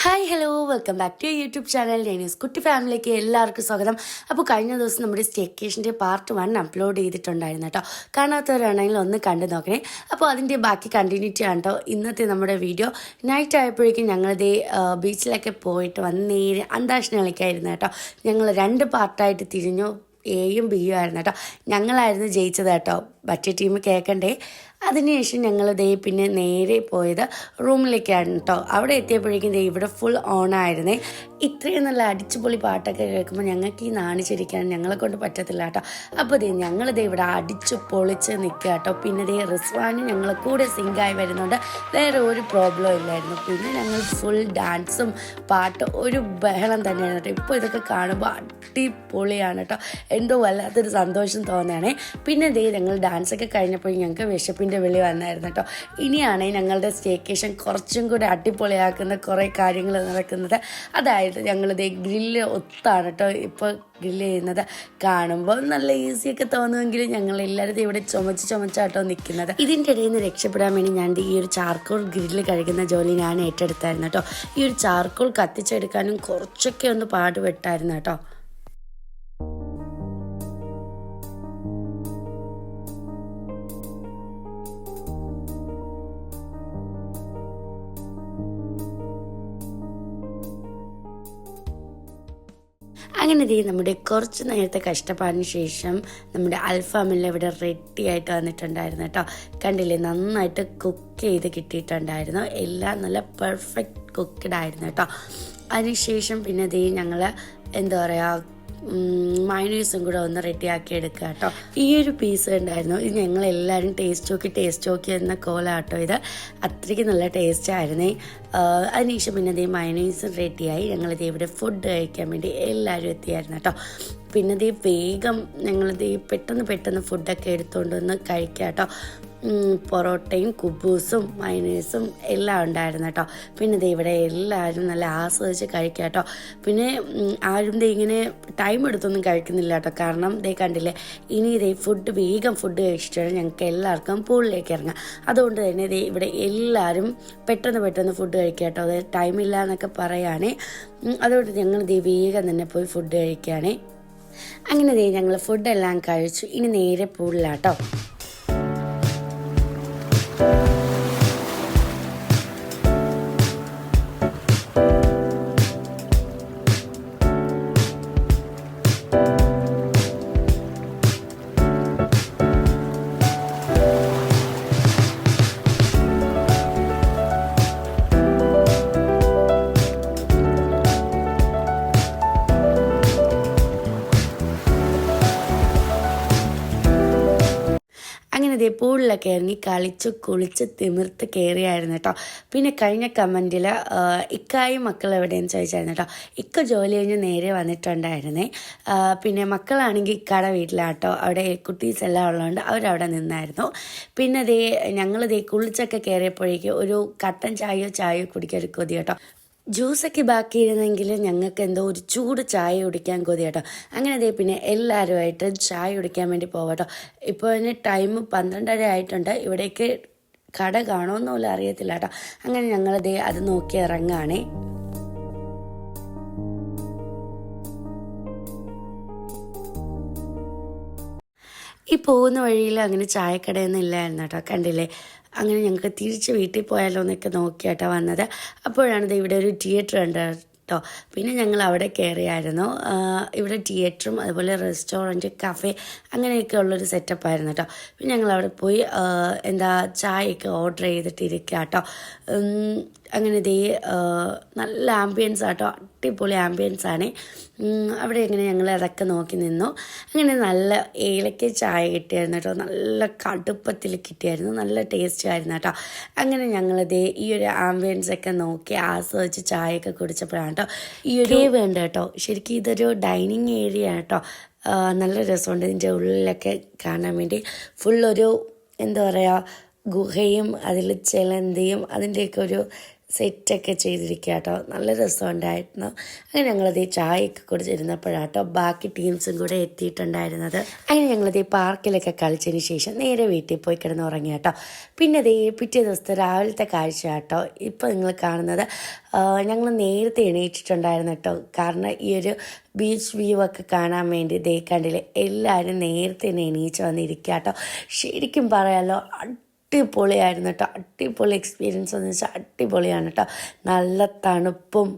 Hi hello welcome back to YouTube channel news കുട്ടി ഫാമിലിക്ക് എല്ലാവർക്കും സ്വാഗതം. അപ്പോൾ കഴിഞ്ഞ ദിവസം നമ്മുടെ സ്റ്റേക്കേഷൻ്റെ പാർട്ട് 1 അപ്ലോഡ് ചെയ്തിട്ടുണ്ടായിരുന്നു കേട്ടോ. കാണാത്തവരാണെങ്കിൽ ഒന്ന് കണ്ടു നോക്കണേ. അപ്പോൾ അതിൻ്റെ ബാക്കി കണ്ടിന്യൂറ്റി ആണ് കേട്ടോ ഇന്നത്തെ നമ്മുടെ വീഡിയോ. നൈറ്റ് ആയപ്പോഴേക്കും ഞങ്ങളിതേ ബീച്ചിലൊക്കെ പോയിട്ട് വന്ന് നേരെ അന്താക്ഷരി കളിക്കായിരുന്നു കേട്ടോ. ഞങ്ങൾ 2 പാർട്ടായിട്ട് തിരിഞ്ഞു. എയും ബിയും ആയിരുന്നു കേട്ടോ. ഞങ്ങളായിരുന്നു ജയിച്ചത് കേട്ടോ. മറ്റേ ടീം കേൾക്കണ്ടേ. അതിനുശേഷം ഞങ്ങൾ പിന്നെ നേരെ പോയത് റൂമിലേക്കാണ് കേട്ടോ. അവിടെ എത്തിയപ്പോഴേക്കും ഇവിടെ ഫുൾ ഓണായിരുന്നേ. ഇത്രയും നല്ല അടിച്ചുപൊളി പാട്ടൊക്കെ കേൾക്കുമ്പോൾ ഞങ്ങൾക്ക് ഈ നാണിച്ചിരിക്കാൻ ഞങ്ങളെ കൊണ്ട് പറ്റത്തില്ല കേട്ടോ. അപ്പോൾ ഞങ്ങളിതേ ഇവിടെ അടിച്ചു പൊളിച്ച് നിൽക്കുക കേട്ടോ. പിന്നെ റിസ്വാനും ഞങ്ങളെ കൂടെ സിങ്കായി വരുന്നുണ്ട്. വേറെ ഒരു പ്രോബ്ലം ഇല്ലായിരുന്നു. പിന്നെ ഞങ്ങൾ ഫുൾ ഡാൻസും പാട്ട് ഒരു ബഹളം തന്നെയായിരുന്നു കേട്ടോ. ഇപ്പോൾ ഇതൊക്കെ കാണുമ്പോൾ അടിപൊളിയാണ് കേട്ടോ. എന്തോ വല്ലാത്തൊരു സന്തോഷം തോന്നുകയാണേ. പിന്നെ ഞങ്ങൾ ഡാൻസൊക്കെ കഴിഞ്ഞപ്പോൾ ഞങ്ങൾക്ക് വിശപ്പിൻ്റെ വിളി വന്നായിരുന്നു കേട്ടോ. ഇനിയാണ് ഞങ്ങളുടെ സ്റ്റേക്കേഷൻ കുറച്ചും കൂടെ അടിപൊളിയാക്കുന്ന കുറേ കാര്യങ്ങൾ നടക്കുന്നത്. അതായത് ഞങ്ങളിത് ഗ്രില്ല് ഒത്താണ് കേട്ടോ ഇപ്പോൾ ഗ്രില്ല് ചെയ്യുന്നത്. കാണുമ്പോൾ നല്ല ഈസിയൊക്കെ തോന്നുമെങ്കിലും ഞങ്ങൾ എല്ലാവരും ഇവിടെ ചുമച്ചാട്ടോ നിൽക്കുന്നത്. ഇതിൻ്റെ ഇടയിൽ നിന്ന് രക്ഷപ്പെടാൻ വേണ്ടി ഞാൻ ഈ ഒരു ചാർക്കോൾ ഗ്രില്ല് കഴിക്കുന്ന ജോലി ഞാൻ ഏറ്റെടുത്തായിരുന്നു കേട്ടോ. ഈ ഒരു ചാർക്കോൾ കത്തിച്ചെടുക്കാനും കുറച്ചൊക്കെ ഒന്ന് പാടുപെട്ടായിരുന്നു കേട്ടോ. അങ്ങനെ നമ്മുടെ കുറച്ച് നേരത്തെ കഷ്ടപ്പാടിന് ശേഷം നമ്മുടെ അൽഫാമെല്ലാം ഇവിടെ റെഡി ആയിട്ട് വന്നിട്ടുണ്ടായിരുന്നു കേട്ടോ. കണ്ടില്ലേ, നന്നായിട്ട് കുക്ക് ചെയ്ത് കിട്ടിയിട്ടുണ്ടായിരുന്നു. എല്ലാം നല്ല പെർഫെക്റ്റ് കുക്ക്ഡ് ആയിരുന്നു കേട്ടോ. അതിനുശേഷം പിന്നെ ഞങ്ങൾ എന്താ പറയുക മയോണൈസും കൂടെ ഒന്ന് റെഡിയാക്കി എടുക്കുക കേട്ടോ. ഈ ഒരു പീസ് ഉണ്ടായിരുന്നു. ഇത് ഞങ്ങളെല്ലാവരും ടേസ്റ്റ് നോക്കി എന്ന കോലാട്ടോ. ഇത് അത്രയ്ക്ക് നല്ല ടേസ്റ്റ് ആയിരുന്നേ. അതിനുശേഷം പിന്നെ മയോണൈസും റെഡിയായി. ഞങ്ങളിത് ഇവിടെ ഫുഡ് കഴിക്കാൻ വേണ്ടി എല്ലാവരും എത്തിയായിരുന്നു കേട്ടോ. പിന്നെ വേഗം ഞങ്ങളിത് പെട്ടെന്ന് ഫുഡൊക്കെ എടുത്തുകൊണ്ട് വന്ന് കഴിക്കാം കേട്ടോ. പൊറോട്ടയും കുബൂസും മയോണൈസും എല്ലാം ഉണ്ടായിരുന്നു കേട്ടോ. പിന്നെ ഇവിടെ എല്ലാവരും നല്ല ആസ്വദിച്ച് കഴിക്കാം കേട്ടോ. പിന്നെ ആരും ഇങ്ങനെ ടൈം എടുത്തൊന്നും കഴിക്കുന്നില്ല കേട്ടോ. കാരണം കണ്ടില്ലേ, ഇനി വേഗം ഫുഡ് കഴിച്ചിട്ടാണ് ഞങ്ങൾക്ക് എല്ലാവർക്കും പൂളിലേക്ക് ഇറങ്ങാം. അതുകൊണ്ട് തന്നെ ഇവിടെ എല്ലാവരും പെട്ടെന്ന് ഫുഡ് കഴിക്കാം കേട്ടോ. അതായത് ടൈമില്ല എന്നൊക്കെ പറയുകയാണേ. അതുകൊണ്ട് ഞങ്ങൾ വേഗം തന്നെ പോയി ഫുഡ് കഴിക്കുകയാണേ. അങ്ങനെ ഞങ്ങൾ ഫുഡെല്ലാം കഴിച്ചു. ഇനി നേരെ പൂളിലാട്ടോ. അങ്ങനെ പൂളിലൊക്കെ ഇറങ്ങി കളിച്ച് കുളിച്ച് തിമിർത്ത് കയറിയായിരുന്നു കേട്ടോ. പിന്നെ കഴിഞ്ഞ കമൻറ്റിൽ ഇക്കായും മക്കൾ എവിടെയെന്ന് ചോദിച്ചായിരുന്നു കേട്ടോ. ഇക്ക ജോലി കഴിഞ്ഞ് നേരെ വന്നിട്ടുണ്ടായിരുന്നേ. പിന്നെ മക്കളാണെങ്കിൽ ഇക്കയുടെ വീട്ടിലാട്ടോ. അവിടെ കുട്ടീസ് എല്ലാം ഉള്ളതുകൊണ്ട് അവരവിടെ നിന്നായിരുന്നു. പിന്നെ ഞങ്ങൾ കുളിച്ചൊക്കെ കയറിയപ്പോഴേക്കും ഒരു കട്ടൻ ചായയോ കുടിക്കാൻ ഒരു കൊതി കേട്ടോ. ജ്യൂസൊക്കെ ബാക്കിയിരുന്നെങ്കിൽ ഞങ്ങൾക്ക് എന്തോ ഒരു ചൂട് ചായ കുടിക്കാൻ കൊതി കേട്ടോ. അങ്ങനെ പിന്നെ എല്ലാവരുമായിട്ട് ചായ കുടിക്കാൻ വേണ്ടി പോകട്ടോ. ഇപ്പോൾ അതിന് ടൈം 12:30 ആയിട്ടുണ്ട്. ഇവിടേക്ക് കട കാണുമെന്ന് പോലും അറിയത്തില്ല കേട്ടോ. അങ്ങനെ ഞങ്ങൾ അത് നോക്കി ഇറങ്ങുകയാണേ. ഈ പോകുന്ന വഴിയിൽ അങ്ങനെ ചായക്കടയൊന്നും ഇല്ലായിരുന്നു കേട്ടോ. കണ്ടില്ലേ, അങ്ങനെ ഞങ്ങൾക്ക് തിരിച്ച് വീട്ടിൽ പോയാലോ എന്നൊക്കെ നോക്കിയാട്ടോ വന്നത്. അപ്പോഴാണ് ഇവിടെ ഒരു തിയേറ്റർ ഉണ്ട് കേട്ടോ. പിന്നെ ഞങ്ങൾ അവിടെ കയറിയായിരുന്നു. ഇവിടെ തിയേറ്ററും അതുപോലെ റെസ്റ്റോറൻറ്റ്, കഫേ അങ്ങനെയൊക്കെ ഉള്ളൊരു സെറ്റപ്പായിരുന്നു കേട്ടോ. പിന്നെ ഞങ്ങൾ അവിടെ പോയി ചായയൊക്കെ ഓർഡർ ചെയ്തിട്ടിരിക്കുക കേട്ടോ. അങ്ങനെ നല്ല ആംബിയൻസ് ആട്ടോ. അടിപൊളി ആംബിയൻസ് ആണ് അവിടെ. ഇങ്ങനെ ഞങ്ങൾ അതൊക്കെ നോക്കി നിന്നു. അങ്ങനെ നല്ല ഏലക്ക ചായ കിട്ടിയായിരുന്നു കേട്ടോ. നല്ല കടുപ്പത്തിൽ കിട്ടിയായിരുന്നു. നല്ല ടേസ്റ്റ് ആയിരുന്നു കേട്ടോ. അങ്ങനെ ഞങ്ങൾ ഈ ഒരു ആംബിയൻസ് ഒക്കെ നോക്കി ആസ്വദിച്ച് ചായയൊക്കെ കുടിച്ചപ്പോഴാണ് കേട്ടോ ഈ ഒരു വേണ്ട കേട്ടോ. ശരിക്കും ഇതൊരു ഡൈനിങ് ഏരിയ കേട്ടോ. നല്ല രസമുണ്ട് ഇതിൻ്റെ ഉള്ളിലൊക്കെ കാണാൻ വേണ്ടി. ഫുള്ളൊരു എന്താ പറയുക, ഗുഹയും അതിൽ ചിലന്തിയും അതിൻ്റെയൊക്കെ ഒരു സെറ്റൊക്കെ ചെയ്തിരിക്കുക കേട്ടോ. നല്ല രസമുണ്ടായിരുന്നു. അങ്ങനെ ഞങ്ങളത് ചായയൊക്കെ കുടിച്ചിരുന്നപ്പോഴാട്ടോ ബാക്കി ടീംസും കൂടെ എത്തിയിട്ടുണ്ടായിരുന്നത്. അങ്ങനെ ഞങ്ങളത് പാർക്കിലൊക്കെ കളിച്ചതിന് ശേഷം നേരെ വീട്ടിൽ പോയി കിടന്ന് ഉറങ്ങി കേട്ടോ. പിന്നെ പിറ്റേ ദിവസത്തെ രാവിലത്തെ കാഴ്ച കേട്ടോ ഇപ്പോൾ നിങ്ങൾ കാണുന്നത്. ഞങ്ങൾ നേരത്തെ എണീറ്റിട്ടുണ്ടായിരുന്നു കേട്ടോ. കാരണം ഈ ഒരു ബീച്ച് വ്യൂ ഒക്കെ കാണാൻ വേണ്ടി കണ്ടില്ലേ എല്ലാവരും നേരത്തെ തന്നെ എണീച്ച് വന്നിരിക്കുക കേട്ടോ. ശരിക്കും പറയാമല്ലോ അടിപൊളിയായിരുന്നു കേട്ടോ. അടിപൊളി എക്സ്പീരിയൻസ് എന്ന് വെച്ചാൽ അടിപൊളിയാണ് കേട്ടോ. നല്ല തണുപ്പും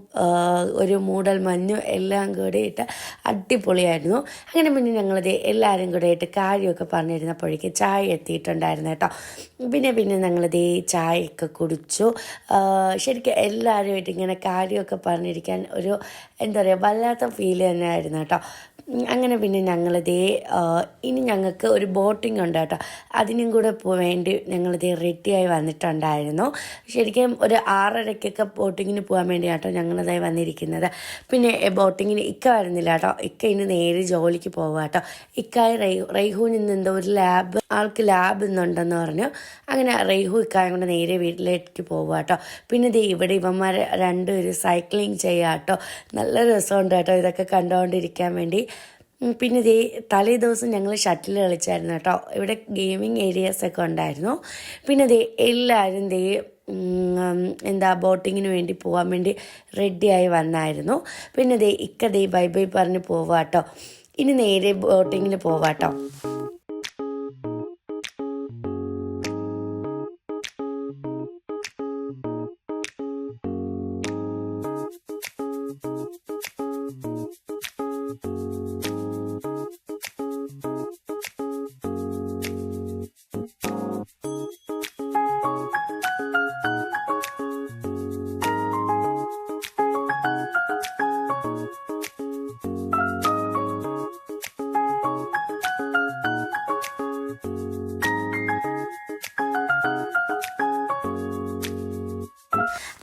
ഒരു മൂടൽ മഞ്ഞും എല്ലാം കൂടെ ഇട്ട് അടിപൊളിയായിരുന്നു. അങ്ങനെ പിന്നെ ഞങ്ങളത് എല്ലാവരും കൂടെ ആയിട്ട് കാര്യമൊക്കെ പറഞ്ഞിരുന്നപ്പോഴേക്ക് ചായ എത്തിയിട്ടുണ്ടായിരുന്നു കേട്ടോ. പിന്നെ ഞങ്ങളത് ചായയൊക്കെ കുടിച്ചു. ശരിക്കും എല്ലാവരുമായിട്ട് ഇങ്ങനെ കാര്യമൊക്കെ പറഞ്ഞിരിക്കാൻ ഒരു എന്താ പറയുക വല്ലാത്ത ഫീൽ തന്നെയായിരുന്നു കേട്ടോ. അങ്ങനെ പിന്നെ ഇനി ഞങ്ങൾക്ക് ഒരു ബോട്ടിംഗ് ഉണ്ട് കേട്ടോ. അതിനും കൂടെ വേണ്ടി ഞങ്ങളിത് റെഡിയായി വന്നിട്ടുണ്ടായിരുന്നു. ശരിക്കും ഒരു 6:30 ബോട്ടിങ്ങിന് പോകാൻ വേണ്ടി കേട്ടോ ഞങ്ങളതായി വന്നിരിക്കുന്നത്. പിന്നെ ബോട്ടിങ്ങിന് ഇക്ക വരുന്നില്ല കേട്ടോ. ഇക്ക ഇനി നേരെ ജോലിക്ക് പോവുക കേട്ടോ. ഇക്കായ റൈഹുവിൽ നിന്ന് എന്തോ ഒരു ആൾക്ക് ലാബ് ഇന്നുണ്ടെന്ന് പറഞ്ഞു. അങ്ങനെ റൈഹു ഇക്കായും കൊണ്ട് നേരെ വീട്ടിലേക്ക് പോവുക കേട്ടോ. പിന്നെ ഇവിടെ ഇവന്മാർ രണ്ടുപേരും സൈക്ലിങ് ചെയ്യുക കേട്ടോ. നല്ല രസമുണ്ട് കേട്ടോ ഇതൊക്കെ കണ്ടുകൊണ്ടിരിക്കാൻ വേണ്ടി. പിന്നെ തലേ ദിവസം ഞങ്ങൾ ഷട്ടിൽ കളിച്ചായിരുന്നു കേട്ടോ. ഇവിടെ ഗെയിമിങ് ഏരിയാസൊക്കെ ഉണ്ടായിരുന്നു. പിന്നെ എല്ലാവരും ബോട്ടിങ്ങിന് വേണ്ടി പോകാൻ വേണ്ടി റെഡിയായി വന്നായിരുന്നു. പിന്നെ ഇക്ക ബൈ ബൈ പറഞ്ഞ് പോവാട്ടോ. ഇനി നേരെ ബോട്ടിങ്ങിന് പോവാട്ടോ.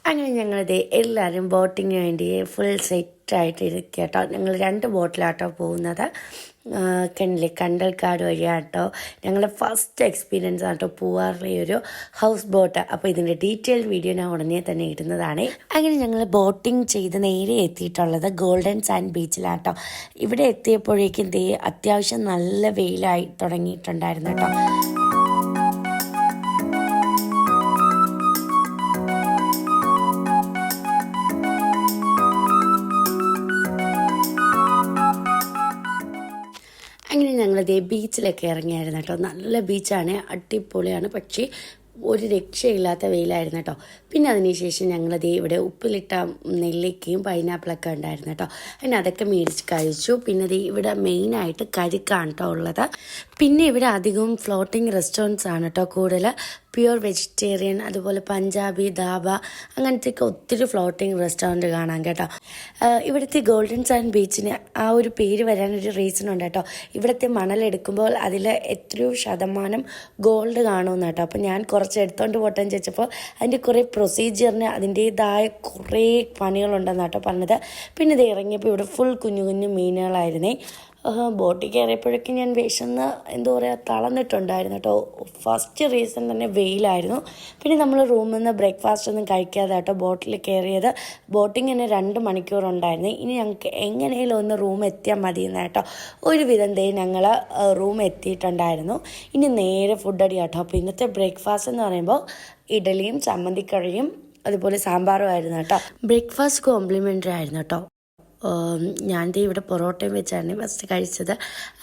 അങ്ങനെ ഞങ്ങളത് എല്ലാവരും ബോട്ടിങ്ങിന് വേണ്ടി ഫുൾ സെറ്റായിട്ട് ഇരിക്കുക കേട്ടോ. ഞങ്ങൾ 2 ബോട്ടിലാട്ടോ പോകുന്നത്. കണ്ടൽക്കാട് വഴിയാട്ടോ. ഞങ്ങളുടെ ഫസ്റ്റ് എക്സ്പീരിയൻസ് ആട്ടോ പൂവാറിലെ ഒരു ഹൗസ് ബോട്ട്. അപ്പോൾ ഇതിൻ്റെ ഡീറ്റെയിൽ വീഡിയോ ഞാൻ ഉടനെ തന്നെ ഇടുന്നതാണ്. അങ്ങനെ ഞങ്ങൾ ബോട്ടിങ് ചെയ്ത് നേരെ എത്തിയിട്ടുള്ളത് ഗോൾഡൻ സാൻഡ് ബീച്ചിലാട്ടോ. ഇവിടെ എത്തിയപ്പോഴേക്കും അത്യാവശ്യം നല്ല വെയിലായി തുടങ്ങിയിട്ടുണ്ടായിരുന്നു കേട്ടോ. അങ്ങനെ ഞങ്ങളത് ബീച്ചിലൊക്കെ ഇറങ്ങിയായിരുന്നു കേട്ടോ. നല്ല ബീച്ചാണ്, അടിപൊളിയാണ്. പക്ഷേ ഒരു രക്ഷയില്ലാത്ത വെയിലായിരുന്നു കേട്ടോ. പിന്നെ അതിനുശേഷം ഞങ്ങളത് ഇവിടെ ഉപ്പിലിട്ട നെല്ലിക്കയും പൈനാപ്പിളൊക്കെ ഉണ്ടായിരുന്നു കേട്ടോ. അങ്ങനെ അതൊക്കെ മേടിച്ച് കഴിച്ചു. പിന്നെ ഇവിടെ മെയിനായിട്ട് കരിക്കാണ് കേട്ടോ ഉള്ളത്. പിന്നെ ഇവിടെ അധികവും ഫ്ലോട്ടിങ് റെസ്റ്റോറൻറ്റ്സ് ആണ് കേട്ടോ കൂടുതൽ. പ്യുവർ വെജിറ്റേറിയൻ, അതുപോലെ പഞ്ചാബി, ധാബ, അങ്ങനത്തെയൊക്കെ ഒത്തിരി ഫ്ലോട്ടിങ് റെസ്റ്റോറൻറ്റ് കാണാം കേട്ടോ. ഇവിടുത്തെ ഗോൾഡൻ സാൻഡ് ബീച്ചിന് ആ ഒരു പേര് വരാനൊരു റീസൺ ഉണ്ട് കേട്ടോ. ഇവിടുത്തെ മണലെടുക്കുമ്പോൾ അതിൽ എത്രയോ ശതമാനം ഗോൾഡ് കാണുമെന്ന് കേട്ടോ. അപ്പോൾ ഞാൻ കുറച്ച് എടുത്തോണ്ട് പോട്ടെന്ന് ചോദിച്ചപ്പോൾ അതിൻ്റെ കുറേ പ്രൊസീജിയറിന് അതിൻ്റേതായ കുറേ പണികളുണ്ടെന്ന് കേട്ടോ പറഞ്ഞത്. പിന്നെ ഇത് ഇറങ്ങിയപ്പോൾ ഇവിടെ ഫുൾ കുഞ്ഞു കുഞ്ഞു മീനുകളായിരുന്നേ. ബോട്ടിൽ കയറിയപ്പോഴേക്കും ഞാൻ വിശന്ന് എന്താ പറയുക തളർന്നിട്ടുണ്ടായിരുന്നു കേട്ടോ. ഫസ്റ്റ് റീസൺ തന്നെ വെയിലായിരുന്നു. പിന്നെ നമ്മൾ റൂമിൽ നിന്ന് ബ്രേക്ക്ഫാസ്റ്റ് ഒന്നും കഴിക്കാതെ കേട്ടോ ബോട്ടിൽ കയറിയത്. ബോട്ടിങ് തന്നെ 2 മണിക്കൂറുണ്ടായിരുന്നു. ഇനി ഞങ്ങൾക്ക് എങ്ങനെയും ഒന്ന് റൂം എത്തിയാൽ മതിയെന്ന് കേട്ടോ. ഒരുവിധം ഞങ്ങൾ റൂം എത്തിയിട്ടുണ്ടായിരുന്നു. ഇനി നേരെ ഫുഡ് അടി കേട്ടോ. അപ്പോൾ ഇന്നത്തെ ബ്രേക്ക്ഫാസ്റ്റ് എന്ന് പറയുമ്പോൾ ഇഡലിയും ചമ്മന്തിക്കറിയും അതുപോലെ സാമ്പാറും ആയിരുന്നു കേട്ടോ. ബ്രേക്ക്ഫാസ്റ്റ് കോംപ്ലിമെൻ്ററി ആയിരുന്നു കേട്ടോ. ഞാൻ ഇവിടെ പൊറോട്ടയും വെച്ചാണ് ഫസ്റ്റ് കഴിച്ചത്.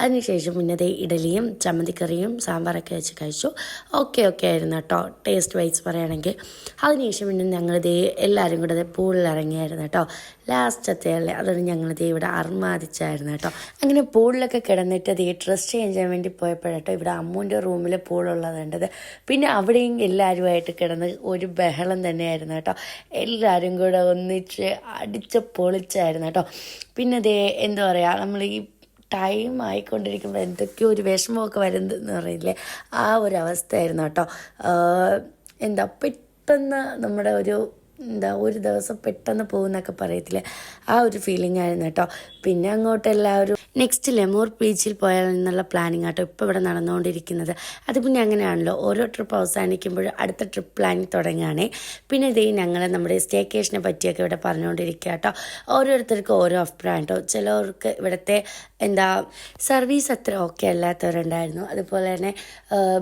അതിനുശേഷം പിന്നെ ഇഡലിയും ചമ്മന്തിക്കറിയും സാമ്പാറൊക്കെ വെച്ച് കഴിച്ചു. ഓക്കെ ആയിരുന്നു കേട്ടോ ടേസ്റ്റ് വൈസ് പറയുകയാണെങ്കിൽ. അതിനുശേഷം പിന്നെ ഞങ്ങൾ എല്ലാവരും കൂടെ പൂളിൽ ഇറങ്ങിയായിരുന്നു കേട്ടോ. ലാസ്റ്റത്തെ അല്ലേ അതാണ് ഞങ്ങളിത് ഇവിടെ അർമാദിച്ചായിരുന്നു കേട്ടോ. അങ്ങനെ പൂളിലൊക്കെ കിടന്നിട്ട് ഡ്രസ് ചേഞ്ച് ചെയ്യാൻ വേണ്ടി പോയപ്പോഴാട്ടോ ഇവിടെ അമ്മൂൻ്റെ റൂമിൽ പൂളുള്ളത് കണ്ടത്. പിന്നെ അവിടെയും എല്ലാവരുമായിട്ട് കിടന്ന് ഒരു ബഹളം തന്നെയായിരുന്നു കേട്ടോ. എല്ലാവരും കൂടെ ഒന്നിച്ച് അടിച്ച് പൊളിച്ചായിരുന്നു കേട്ടോ. പിന്നെ എന്താ പറയുക, നമ്മൾ ഈ ടൈം ആയിക്കൊണ്ടിരിക്കുമ്പോൾ എന്തൊക്കെയോ ഒരു വിഷമമൊക്കെ വരുന്നതെന്ന് പറയില്ലേ, ആ ഒരു അവസ്ഥയായിരുന്നു കേട്ടോ. പെട്ടെന്ന് നമ്മുടെ ഒരു എന്താ ഒരു ദിവസം പെട്ടെന്ന് പോകുന്നൊക്കെ പറയത്തില്ലേ, ആ ഒരു ഫീലിംഗ് ആയിരുന്നു കേട്ടോ. പിന്നെ അങ്ങോട്ട് എല്ലാവരും നെക്സ്റ്റ് ലെമൂർ ബീച്ചിൽ പോയാൽ എന്നുള്ള പ്ലാനിങ് ആട്ടോ ഇപ്പോൾ ഇവിടെ നടന്നുകൊണ്ടിരിക്കുന്നത്. അത് പിന്നെ അങ്ങനെയാണല്ലോ, ഓരോ ട്രിപ്പ് അവസാനിക്കുമ്പോഴും അടുത്ത ട്രിപ്പ് പ്ലാനിങ് തുടങ്ങുകയാണേ. പിന്നെ ഇതേ ഞങ്ങൾ നമ്മുടെ സ്റ്റേക്കേഷനെ പറ്റിയൊക്കെ ഇവിടെ പറഞ്ഞുകൊണ്ടിരിക്കുക കേട്ടോ. ഓരോരുത്തർക്കും ഓരോ അഭിപ്രായം കേട്ടോ. ചിലവർക്ക് ഇവിടുത്തെ സർവീസ് അത്ര ഓക്കെ അല്ലാത്തവരുണ്ടായിരുന്നു. അതുപോലെ തന്നെ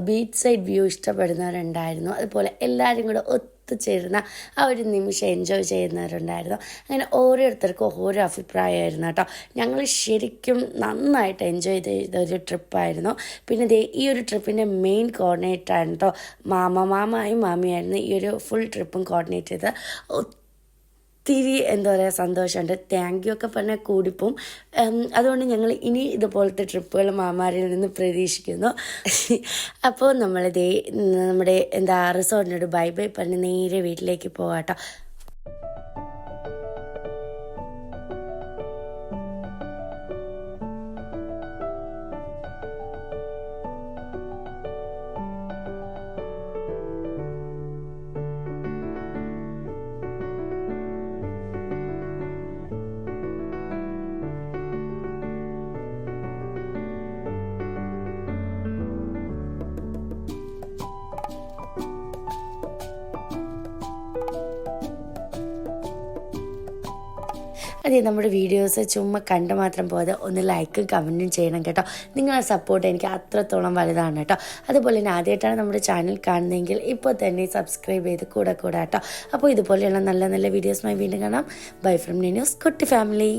ബീച്ച് സൈഡ് വ്യൂ ഇഷ്ടപ്പെടുന്നവരുണ്ടായിരുന്നു. അതുപോലെ എല്ലാവരും കൂടെ ഒത്തുചേരുന്ന ആ ഒരു നിമിഷം എൻജോയ് ചെയ്യുന്നവരുണ്ടായിരുന്നു. അങ്ങനെ ഓരോരുത്തർക്കും ഓരോ അഭിപ്രായമായിരുന്നു കേട്ടോ. ഞങ്ങൾ ശരിക്കും നന്നായിട്ട് എൻജോയ് ചെയ്ത ഒരു ട്രിപ്പായിരുന്നു. പിന്നെ ഈ ഒരു ട്രിപ്പിൻ്റെ മെയിൻ കോർഡിനേറ്ററാണ് കേട്ടോ മാമയും മാമിയായിരുന്നു ഈ ഒരു ഫുൾ ട്രിപ്പും കോർഡിനേറ്റ് ചെയ്ത്. ഒത്തിരി എന്താ പറയുക സന്തോഷമുണ്ട്. താങ്ക് യു ഒക്കെ പറഞ്ഞാൽ കൂടിപ്പോവും. അതുകൊണ്ട് ഞങ്ങൾ ഇനി ഇതുപോലത്തെ ട്രിപ്പുകൾ മാമാരിൽ നിന്ന് പ്രതീക്ഷിക്കുന്നു. അപ്പോൾ നമ്മുടെ റിസോർട്ടിനോട് ബൈ ബൈ പറഞ്ഞ് നേരെ വീട്ടിലേക്ക് പോകാം കേട്ടോ. അതെ, നമ്മുടെ വീഡിയോസ് ചുമ്മാ കണ്ട് മാത്രം പോകാതെ ഒന്ന് ലൈക്കും കമൻറ്റും ചെയ്യണം കേട്ടോ. നിങ്ങളുടെ സപ്പോർട്ട് എനിക്ക് അത്രത്തോളം വലുതാണ് കേട്ടോ. അതുപോലെ തന്നെ ആദ്യമായിട്ടാണ് നമ്മുടെ ചാനൽ കാണുന്നതെങ്കിൽ ഇപ്പോൾ തന്നെ സബ്സ്ക്രൈബ് ചെയ്ത് കൂടെ കേട്ടോ. അപ്പോൾ ഇതുപോലെയുള്ള നല്ല നല്ല വീഡിയോസുമായി വീണ്ടും കാണാം. ബൈ ഫ്രം നിന്യൂസ് കുട്ടി ഫാമിലി.